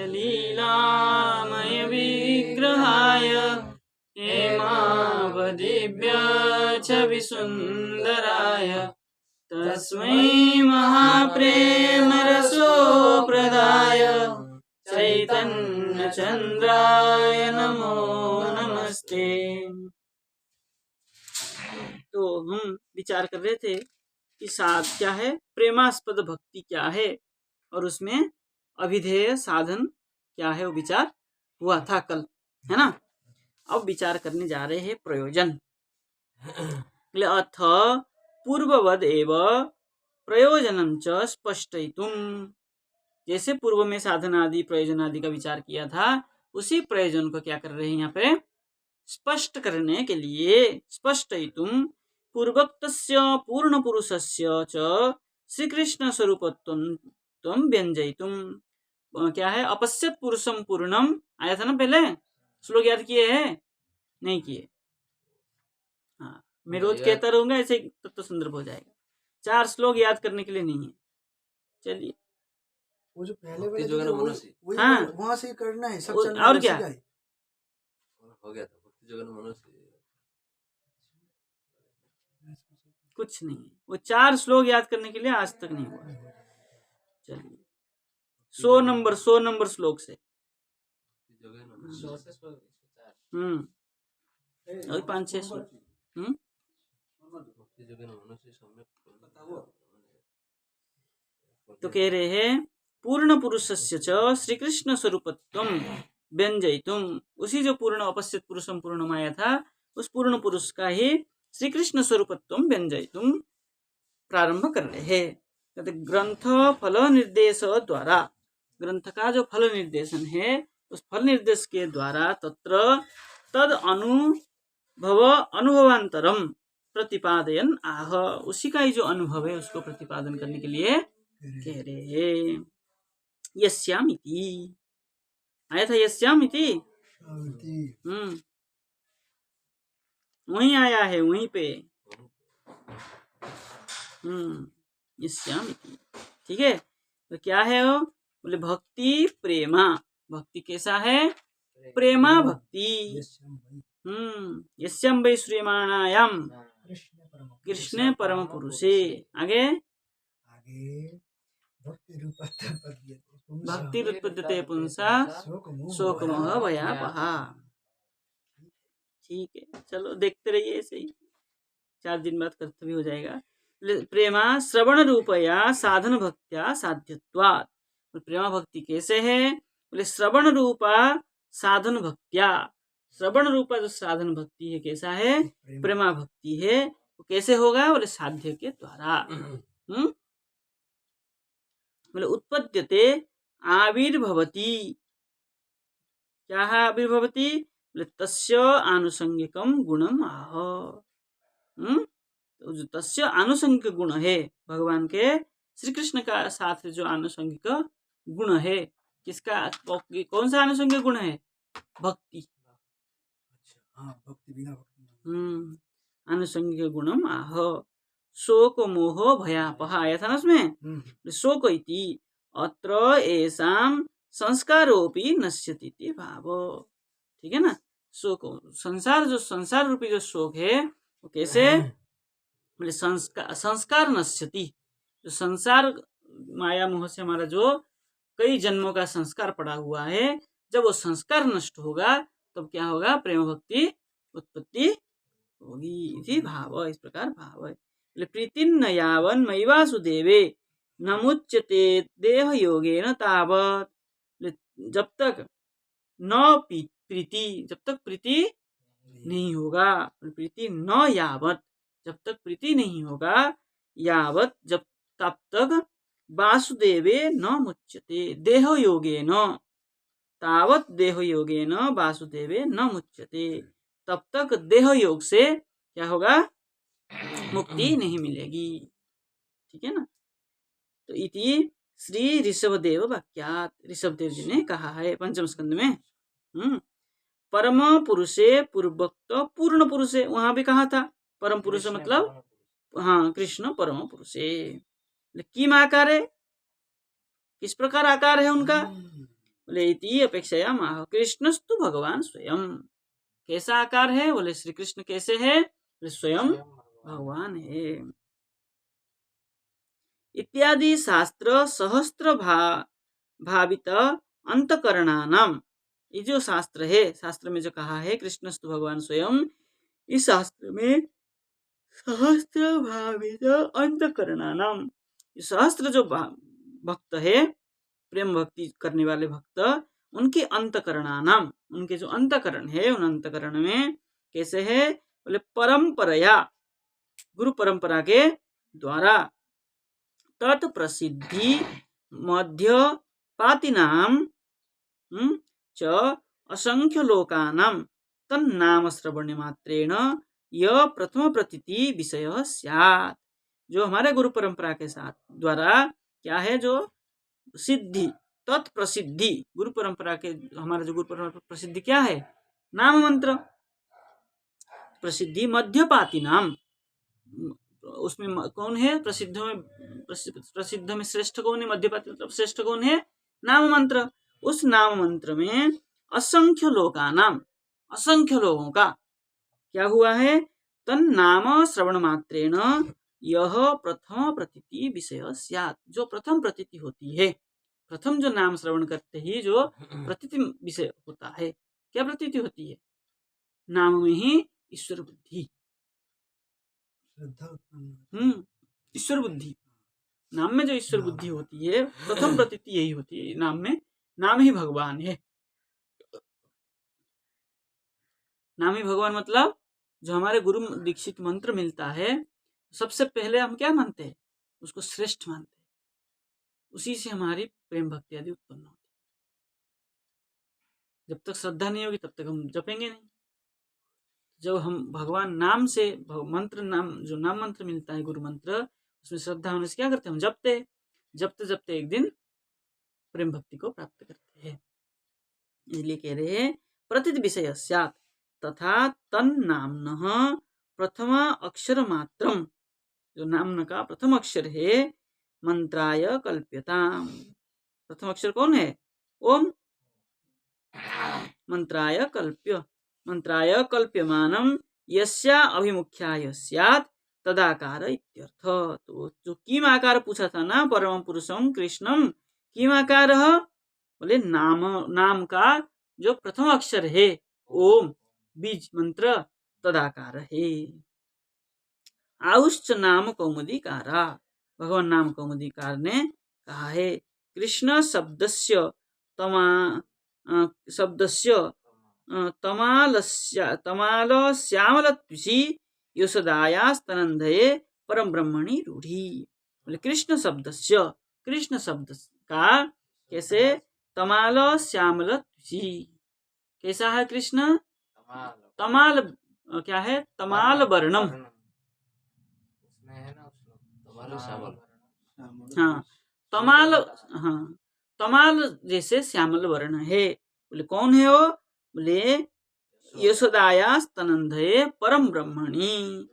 लीलामय विग्रहाय हेमावदिव्य छवि सुन्दराय तस्मै महाप्रेम रसोप्रदाय चैतन्य चंद्राय नमो नमस्ते। तो हम विचार कर रहे थे कि साध क्या है, प्रेमास्पद भक्ति क्या है, और उसमें अभिधेय साधन क्या है, वो विचार हुआ था कल, है ना। अब विचार करने जा रहे हैं प्रयोजन। अथ पूर्ववद एव प्रयोजनम च स्पष्टयितुम, जैसे पूर्व में साधन आदि प्रयोजन आदि का विचार किया था, उसी प्रयोजन को क्या कर रहे हैं यहाँ पे, स्पष्ट करने के लिए। स्पष्टयितुम पूर्वोक्तस्य पूर्ण पुरुषस्य च श्री कृष्ण स्वरूपत्वं व्यंजयितुम, क्या है, अपश्यत पुरुषम पूर्णम आया था ना पहले, श्लोक याद किए हैं, नहीं किए? हाँ, मैं रोज कहता रहूंगा ऐसे, तब तो संदर्भ हो जाएगा। 4 श्लोक याद करने के लिए नहीं है। चलिए, वो जो पहले वाले जो वही हाँ, वहां से करना है, सब चलना और क्या हो गया था, भक्ति जगन मनुष्य कुछ नहीं है। वो 4 श्लोक याद करने के लिए आज तक नहीं हुआ। चलिए 100 नंबर श्लोक से, और 5-6 श्लोक। तो कह रहे हैं पूर्ण पुरुषस्य च श्री कृष्ण स्वरूपत्वं व्यंजयितुम, उसी जो पूर्ण अपश्यत पुरुषम पूर्ण माया था, उस पूर्ण पुरुष का ही श्री कृष्ण स्वरूपत्वं व्यंजयितुम प्रारंभ कर रहे हैं। कहते ग्रंथ फल निर्देश द्वारा, ग्रंथ का जो फल निर्देशन है, उस फल निर्देश के द्वारा तत्र तद अनुभवांतरम प्रतिपादयन आह, उसी का ही जो अनुभव है उसको प्रतिपादन करने के लिए कह रहे हैं। यस्यामिति आया था, यस्यामिति वहीं आया है, वहीं पे यस्यामिति, ठीक है। तो क्या है वो, बोले भक्ति प्रेमा, भक्ति कैसा है, प्रेमा भक्ति। यस्यं वै श्रूयमाणायां कृष्णे परम पुरुषे, आगे भक्ति उत्पद्यते पुंसा शोकमोह भयापः। ठीक है, चलो देखते रहिए, ऐसे ही 4 दिन बाद कर्तव्य हो जाएगा। प्रेमा श्रवण रूपया साधन भक्त्या साध्यत्वात्, प्रेमा भक्ति कैसे है, बोले श्रवण रूपा साधन भक्त्या, श्रवण रूपा जो साधन भक्ति है कैसा है, प्रेमा भक्ति है, वो कैसे होगा, बोले साध्य के द्वारा। बोले उत्पद्यते आविर्भवति, क्या है आविर्भवति, बोले तस्य आनुषंगिकम गुणम आह, तो जो तस्य आनुषंगिक गुण है, भगवान के श्री कृष्ण का साथ जो आनुषंगिक गुण है, किसका, कौन सा आनुषंगिक गुण है, भक्ति। भक्ति बिना भक्ति आनुषंगिक गुणम आह शोक मोह भयापः, आया था ना उसमें, शोक इति अत्र एषां संस्कारोपि नश्यति इति भाव, ठीक है ना। शोक, संसार, जो संसार रूपी जो शोक है वो कैसे, बोले संस्कार नश्यति, जो संसार माया मोह से हमारा जो कई जन्मों का संस्कार पड़ा हुआ है, जब वो संस्कार नष्ट होगा तब क्या होगा, प्रेम भक्ति उत्पत्ति होगी, इति भाव, इस प्रकार भाव है। प्रीतिर्न यावन् मयि वासुदेवे न मुच्यते देह योगेन तावत्, जब तक न प्रीति, जब तक प्रीति नहीं होगा, प्रीति न यावत, जब तक प्रीति नहीं होगा, यावत जब तब तक, वासुदेवे न मुच्यते देह योगेन तावत, देह योगेन वासुदेवे न मुच्यते, तब तक देह योग से क्या होगा, मुक्ति नहीं मिलेगी, ठीक है ना। तो इति श्री ऋषभदेव वाक्यात, ऋषभदेव जी ने कहा है पंचम स्कंद में। परम पुरुषे पूर्वोक्त पूर्ण पुरुषे, वहां भी कहा था परम पुरुष मतलब, हाँ, कृष्ण परम पुरुषे। किम आकार है, किस प्रकार आकार है उनका, बोले इति अपेक्षया माह कृष्णस्तु भगवान स्वयं। कैसा आकार है? बोले श्री कृष्ण कैसे है? बोले स्वयं भगवान है। इत्यादि शास्त्र सहस्त्र भावित अंतकरणानाम, ये जो शास्त्र है, शास्त्र में जो कहा है कृष्णस्तु भगवान स्वयं, इस शास्त्र में सहस्त्र भावित अंतकरणानाम, सहस्त्र जो भक्त है, प्रेम भक्ति करने वाले भक्त, उनके अंतकरणानाम, उनके जो अंतकरण है, उन अंतकरण में कैसे है? बोले परंपराया, गुरु परंपरा के द्वारा, तत्प्रसिद्धि मध्य पातिनाम च असंख्य लोकानाम तन्नाम श्रवण मात्रेण यह प्रथम प्रतीति विषय स्यात्। जो हमारे गुरु परंपरा के साथ द्वारा क्या है? जो सिद्धि, तत्प्रसिद्धि, गुरु परंपरा के, हमारे जो गुरु परंपरा प्रसिद्धि क्या है? नाम मंत्र। प्रसिद्धि मध्यपाती नाम, उसमें कौन है? प्रसिद्ध में श्रेष्ठ कौन है? मध्यपाती मतलब श्रेष्ठ कौन है? नाम मंत्र। उस नाम मंत्र में असंख्य लोका नाम, असंख्य लोगों का क्या हुआ है? तन नाम श्रवण मात्रेण यह प्रथम प्रतीति विषय स्यात्। जो प्रथम प्रतीति होती है, प्रथम जो नाम श्रवण करते ही जो प्रतीति विषय होता है, क्या प्रतीति होती है? नाम में ही ईश्वर बुद्धि, ईश्वर बुद्धि, नाम में जो ईश्वर बुद्धि होती है, प्रथम प्रतीति यही होती है नाम में। नाम ही भगवान है। नाम ही भगवान मतलब जो हमारे गुरु दीक्षित मंत्र मिलता है, सबसे पहले हम क्या मानते हैं? उसको श्रेष्ठ मानते हैं। उसी से हमारी प्रेम भक्ति आदि उत्पन्न होती है। जब तक श्रद्धा नहीं होगी तब तक हम जपेंगे नहीं। जब हम भगवान नाम से मंत्र, नाम जो नाम मंत्र मिलता है, गुरु मंत्र, उसमें श्रद्धा होने से क्या करते हैं? हम जपते जपते एक दिन प्रेम भक्ति को प्राप्त करते हैं। इसलिए कह रहे हैं प्रतित विषय स्यात् तथा तन्नाम्नः प्रथम अक्षर मात्रम, जो नाम का प्रथम अक्षर है, मंत्राय कल्प्यताम। प्रथम अक्षर कौन है? ओम। मंत्राय कल्प्यमानम यस्या अभिमुख्याय स्यात् तदाकार इत्यर्थ। तो जो किम आकार पूछा था ना, परम पुरुषम कृष्णम, किम आकार, बोले नाम का जो प्रथम अक्षर है ओम, बीज मंत्र, तदाकार है। आउश्च नाम कौमुदीकारा, भगवान नाम कौमुदीकार ने कहा है कृष्ण शब्दस्य तमालस्यामलत्विषि यशोदायास्तनंदये परम ब्रह्मणि रूढ़ी। बोले कृष्ण शब्द का कैसे? तमाल श्यामल तुषि, कैसा है कृष्ण? तमाल क्या है? तमाल वर्णम। हाँ, तमाल, हाँ, तमाल जैसे श्यामल वर्ण है। बोले कौन है वो? बोले यशोदाया स्तनंदये परम ब्रह्मणि,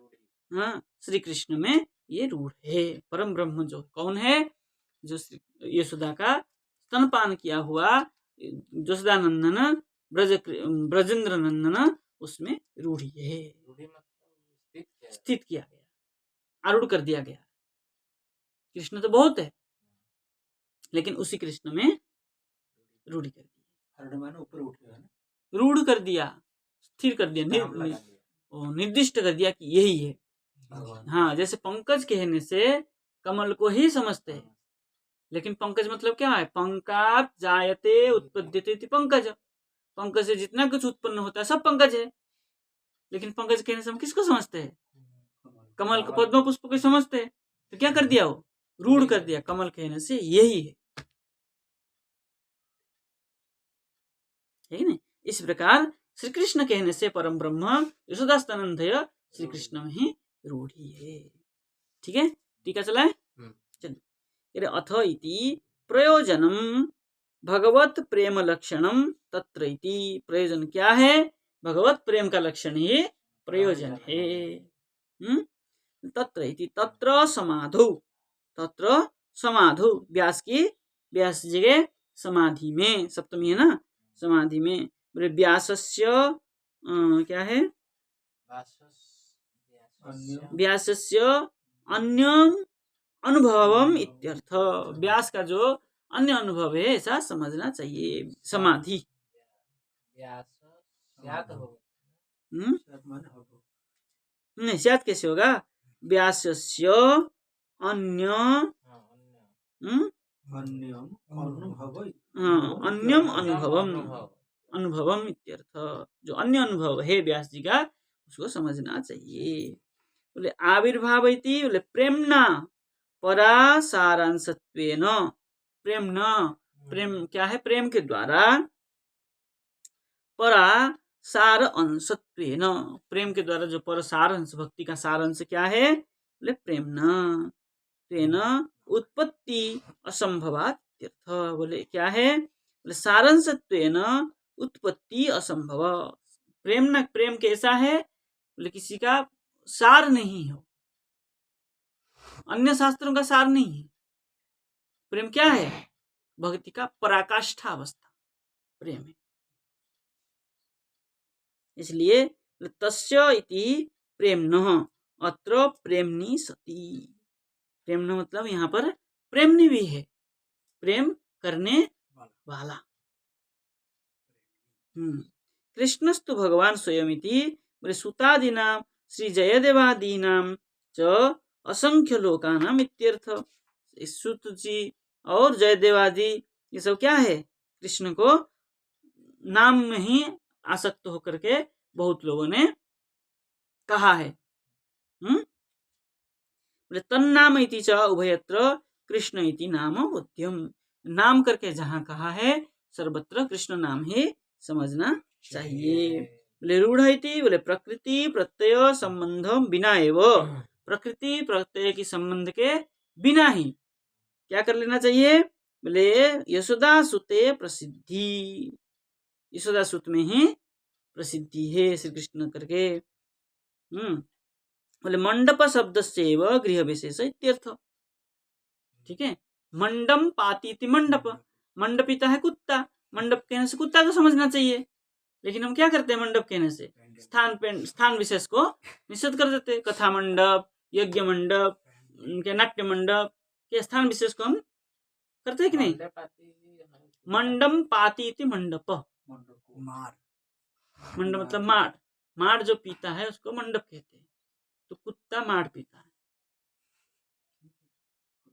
हाँ, श्री कृष्ण में ये रूढ़ है। परम ब्रह्म जो कौन है? जो यशोदा का स्तनपान किया हुआ यशोदानंदन ब्रजेंद्र नंदन, उसमें रूढ़ी है, स्थित किया गया, आरूढ़ कर दिया गया। कृष्ण तो बहुत है, लेकिन उसी कृष्ण में रूढ़ी कर दिया, ऊपर रूढ़ कर दिया, स्थिर कर दिया, निर्दिष्ट कर दिया कि यही है। हाँ, जैसे पंकज कहने से कमल को ही समझते हैं, लेकिन पंकज मतलब क्या है? पंकात जायते उत्पद्यते पंकज, पंकज से जितना कुछ उत्पन्न होता है सब पंकज है। लेकिन पंकज कहने से हम किसको समझते हैं? कमल को, पद्म पुष्प को समझते हैं। तो क्या कर दिया? वो रूढ़ कर दिया, कमल कहने से यही है, है ना? इस प्रकार श्री कृष्ण कहने से परम ब्रह्म यशोदास्तनंदय श्री कृष्ण में ही रूढ़ी है। ठीक है, टीका चलाए। चलिए, अथ इति प्रयोजनम भगवत प्रेम लक्षणम तत्र इति। प्रयोजन क्या है? भगवत प्रेम का लक्षण ही प्रयोजन है। तत्र इति, तत्र समाधौ, तत्र समाधौ, व्यास जी के समाधि में, सप्तमी है ना, समाधि में। बोले व्यासस्य क्या है, व्यासस्य अन्यम अनुभवम इत्यर्थ। व्यास का जो अन्य अनुभव है ऐसा समझना चाहिए समाधि। नहीं, स्यात् कैसे होगा, व्यासस्य अन्य अन्यम अनुभवम, अनुभवम इत्यर्थ। जो अन्य अनुभव है व्यास जी का उसको समझना चाहिए। बोले आविर्भाव इति, बोले प्रेमना परा सारांशत्वेन, प्रेमना, प्रेम क्या है, प्रेम के द्वारा, परा सार अंशत्वेन, प्रेम के द्वारा जो पर सार अंश, भक्ति का सार अंश क्या है, बोले प्रेमना, तेन उत्पत्ति असंभवात इत्यर्थ। बोले क्या है, बोले सारांशत्वेन उत्पत्ति असंभव। प्रेम न, प्रेम कैसा है, बोले किसी का सार नहीं हो, अन्य शास्त्रों का सार नहीं है। प्रेम क्या है, भक्ति का पराकाष्ठा अवस्था प्रेम है। इसलिए तस्य इति प्रेम्णः अत्र प्रेम्णि सति। प्रेम्णः मतलब यहाँ पर प्रेम्णि भी है, प्रेम करने वाला। कृष्णस्तु भगवान स्वयमिति, बोले सुतादीनां श्री जयदेवादीनां च असंख्य लोकानां इत्यर्थ। सुत जी और जयदेवादि ये सब क्या है, कृष्ण को नाम में ही आसक्त होकर के बहुत लोगों ने कहा है। बोले तन्नाम इति च उभयत्र कृष्ण इति नाम बोध्यम। नाम करके जहाँ कहा है सर्वत्र कृष्ण नाम ही समझना चाहिए। बोले रूढ़ इति, बोले प्रकृति प्रत्यय संबंध बिना एवं, प्रकृति प्रत्यय की संबंध के बिना ही क्या कर लेना चाहिए, बोले यशोदा सुते प्रसिद्धि, यशोदा सुत में ही प्रसिद्धि है श्री कृष्ण करके। बोले मंडप शब्द से गृह विशेष इत्यर्थ। ठीक है, मंडम पाती मंडप, मंडपिता है कुत्ता, मंडप कहने से कुत्ता को समझना चाहिए, लेकिन हम क्या करते हैं, मंडप कहने से स्थान विशेष को निषेध कर देते। कथा मंडप, यज्ञ मंडप, नाट्य मंडप के स्थान विशेष को हम करते हैं कि नहीं। मंडम पाती मंडप, मंडप मतलब माड़, माड़ जो पीता है उसको मंडप कहते हैं। तो कुत्ता माड़ पीता है,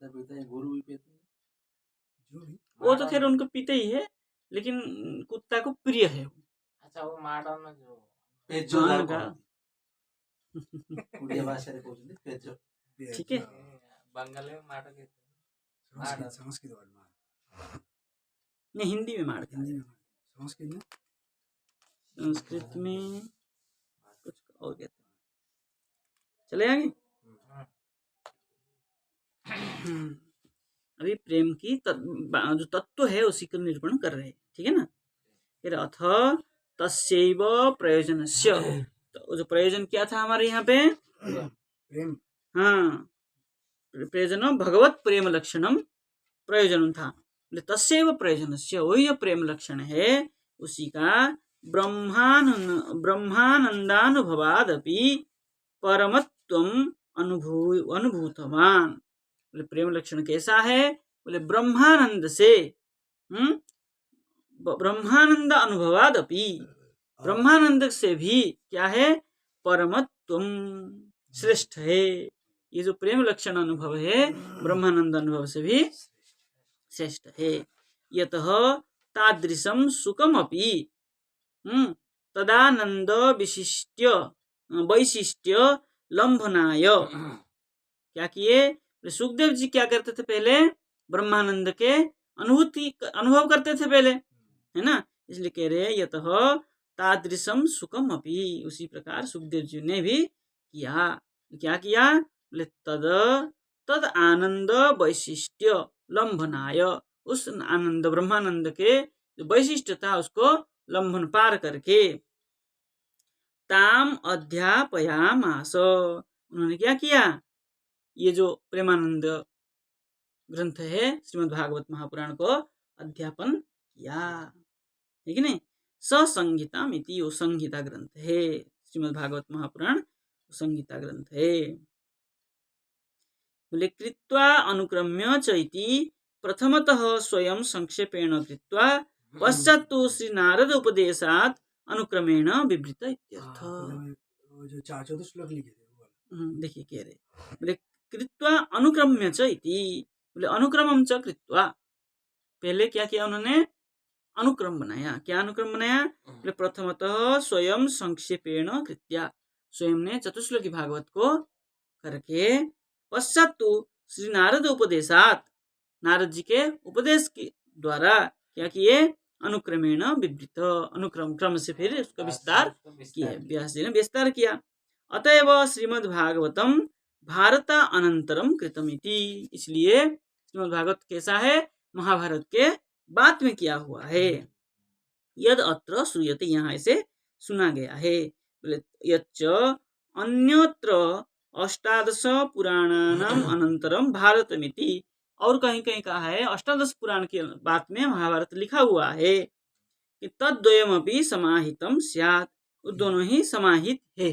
गोरू भी पीते हैं, वो तो खैर उनको पीते ही है, लेकिन कुत्ता को प्रिय है। अच्छा, वो माड़ा में जो पेजो का उड़िया भाषा रे कहते हैं पेजो। ठीक है, बंगाली में माड़ा कहते हैं, संस्कृत वर्ड माड़, नहीं हिंदी में माड़, हिंदी में संस्कृत में, संस्कृत में कुछ और कहते हैं। चले आगे। अभी प्रेम की जो तत्व है उसी का निरूपण कर रहे हैं। ठीक है ना। फिर अथ तस्यैव प्रयोजनस्य, तो जो प्रयोजन क्या था हमारे यहाँ पे, प्रेम, हाँ प्रयोजन भगवत प्रेम लक्षणम प्रयोजन था। तस्यैव प्रयोजनस्य, वही जो प्रेम लक्षण है उसी का ब्रह्मानंदानुभवादपि परमत्वम अनुभूतवान। बोले प्रेम लक्षण कैसा है, बोले ब्रह्मानंद से, ब्रह्मानंद अनुभवादपि, ब्रह्मानंद से भी क्या है, परमत्वम श्रेष्ठ है। ये जो प्रेम लक्षण अनुभव है ब्रह्मानंद अनुभव से भी श्रेष्ठ है। यतः तादृशम सुखमपि तदानंद वैशिष्ट्य लंभनाय, क्या किए, सुखदेव जी क्या करते थे, पहले ब्रह्मानंद के अनुभव करते थे पहले, है ना। इसलिए कह रहे हैं यतः तादृशम सुखम अपि, उसी प्रकार सुखदेव जी ने भी किया। क्या किया, बोले तद आनंद वैशिष्ट्य लंभनाय, उस आनंद ब्रह्मानंद के जो वैशिष्ट्य था उसको लंबन पार करके, ताम अध्यापयामास, उन्होंने क्या किया, ये जो प्रेमानंद ग्रंथ है श्रीमद् भागवत महापुराण को अध्यापन किया, ठीक है नहीं। ससंहिता मिति, वो संहिता ग्रंथ है, श्रीमद् भागवत महापुराण संहिता ग्रंथ है। बोले कृत्वा अनुक्रम्य चैति प्रथमतः स्वयं संक्षेपेण कृत्वा पश्चात् तो श्री नारद उपदेशात् अनुक्रमेण विवृत इत्यर्थ। वो जो चौदह श्लोक लिखे थे वो वाला। देखिए कह रहे बोले कृत्वा अनुक्रम्य च इति, बोले अनुक्रमम च कृत्वा, पहले क्या किया उन्होंने, अनुक्रम बनाया। क्या अनुक्रम बनाया, बोले प्रथमतः स्वयं संक्षेपेण कृत्या, स्वयं ने चतुश्लोकी भागवत को करके, पश्चात तो श्री नारद उपदेशात, नारद जी के उपदेश के द्वारा क्या किए, अनुक्रमेण विवृत, अनुक्रम क्रम से फिर उसका विस्तार किया, व्यास जी ने विस्तार किया। अतएव श्रीमद् भागवतम भारत अनंतरम कृतमिति, इसलिए श्रीमद् भागवत कैसा है, महाभारत के बाद में किया हुआ है। यद अत्र श्रूयते, यहाँ ऐसे सुना गया है। बोले यच्च अन्यत्र अष्टादश पुराणानाम अनंतरम भारतमिति, और कहीं कहीं कहा है अष्टादश पुराण के बाद में महाभारत लिखा हुआ है कि तद्वयमपि समाहितम स्यात्, दोनों ही समाहित है।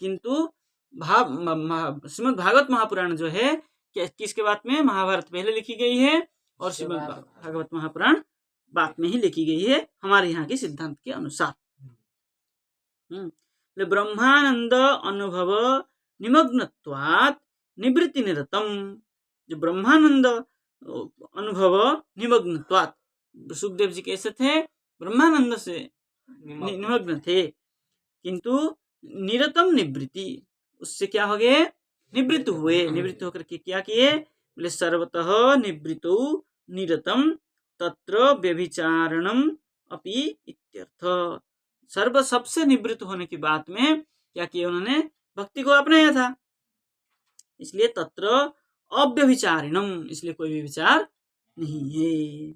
किंतु श्रीमद् भागवत महापुराण जो है किसके बाद में, महाभारत पहले लिखी गई है और श्रीमद् भागवत महापुराण बाद में ही लिखी गई है, हमारे यहाँ के सिद्धांत के अनुसार। ब्रह्मानंद अनुभव निमग्नत्वात् निवृत्ति निरतम, जो ब्रह्मानंद अनुभव निमग्नत्वात्, सुखदेव जी कैसे थे, ब्रह्मानंद से निमग्न थे, किंतु निरतम निवृत्ति, उससे क्या हो गए, निवृत्त हुए। निवृत्त होकर के क्या किए, बोले सर्वतः निवृत्तौ निरतम तत्र व्यभिचारणम अपि इत्यर्थ, सर्व सबसे निवृत्त होने की बात में क्या किया उन्होंने, भक्ति को अपनाया था, इसलिए तत्र अव्यभिचारिणम, इसलिए कोई भी विचार नहीं है।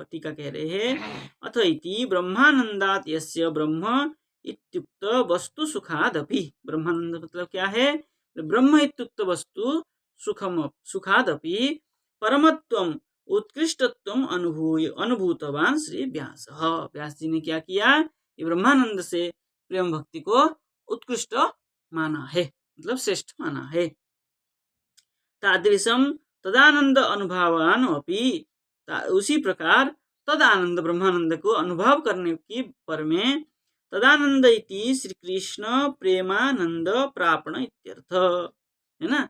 टीका कह रहे हैं अथ इति ब्रह्मानंदात यस्य ब्रह्म इत्युक्त वस्तु सुखादपि, ब्रह्मानंद मतलब क्या है, ब्रह्म इत्युक्त वस्तु सुखादपि परमत्वम उत्कृष्टत्वम अनुभूतवान श्री व्यास, व्यास जी ने क्या किया, ये ब्रह्मानंद से प्रेम भक्ति को उत्कृष्ट माना है, मतलब श्रेष्ठ माना है। तादृशम तदानंद अनुभवान अपि, उसी प्रकार तदानंद ब्रह्मानंद को अनुभव करने की पर में तदानंद इति श्री कृष्ण प्रेमानंद प्रापण इत्यर्थ, है ना।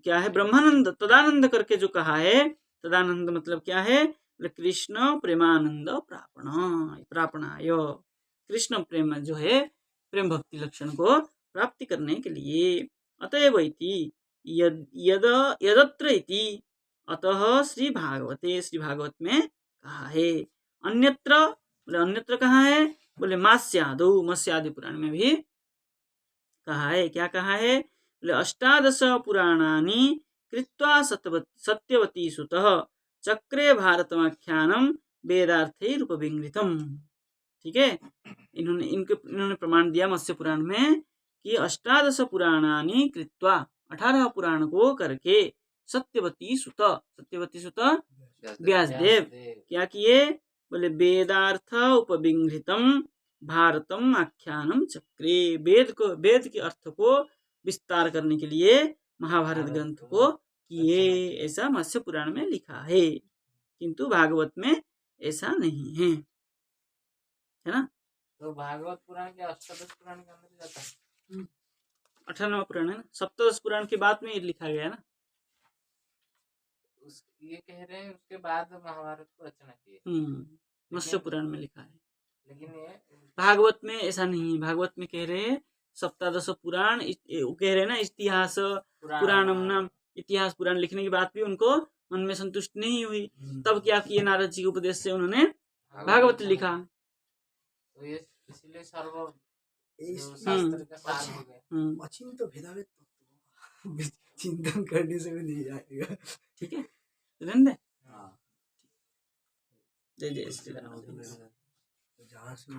क्या है, ब्रह्मानंद तदानंद करके जो कहा है, तदानंद मतलब क्या है, कृष्ण प्रेमानंद प्रापण, प्रापणाय, कृष्ण प्रेम जो है प्रेम भक्ति लक्षण को प्राप्ति करने के लिए। अतएव इति यदत्र इति, अतः श्री भागवते, श्री भागवत में कहा है। अन्यत्र, बोले अन्यत्र कहा है, बोले मास्यादौ, मत्स्यादि पुराण में भी कहा है। क्या कहा है, बोले अष्टादश पुराणानि कृत्वा सत्यवती सुतः चक्रे भारतमाख्यानम वेदार्थैरुपविंगृतम, ठीक है। इन्होंने प्रमाण दिया मत्स्य पुराण में कि अष्टादश पुराणानि कृत्वा, 18 पुराण को करके सत्यवती सुत व्यासदेव क्या किए, बोले वेदार्थ उपविंगृतम भारतम आख्यानम चक्रे, वेद के अर्थ को विस्तार करने के लिए महाभारत ग्रंथ को किए, ऐसा मत्स्य पुराण में लिखा है, किंतु भागवत में ऐसा नहीं है, है ना। तो भागवत पुराण के अष्टादश पुराण के अंदर जाता है, 18वां पुराण है ना, सप्तदश पुराण के बाद में ये लिखा गया ना। ये कह रहे हैं उसके बाद महाभारत को रचना की, मत्स्य पुराण में लिखा है, लेकिन ये भागवत में ऐसा नहीं है। भागवत में कह रहे हैं सप्तादश पुराण, कह रहे हैं ना इतिहास पुराणम नाम, इतिहास पुराण लिखने की बात भी उनको मन में संतुष्ट नहीं हुई, तब क्या किए, नारद जी के उपदेश से उन्होंने भागवत लिखा। तो ये इसलिए सर्व शास्त्र का सार हो गया। अचिन तो भेदाभेद तत्व चिंतन करने से भी नहीं जाएगा, ठीक है, रहने दे। हाँ, जय जय श्री राम। जहाँ से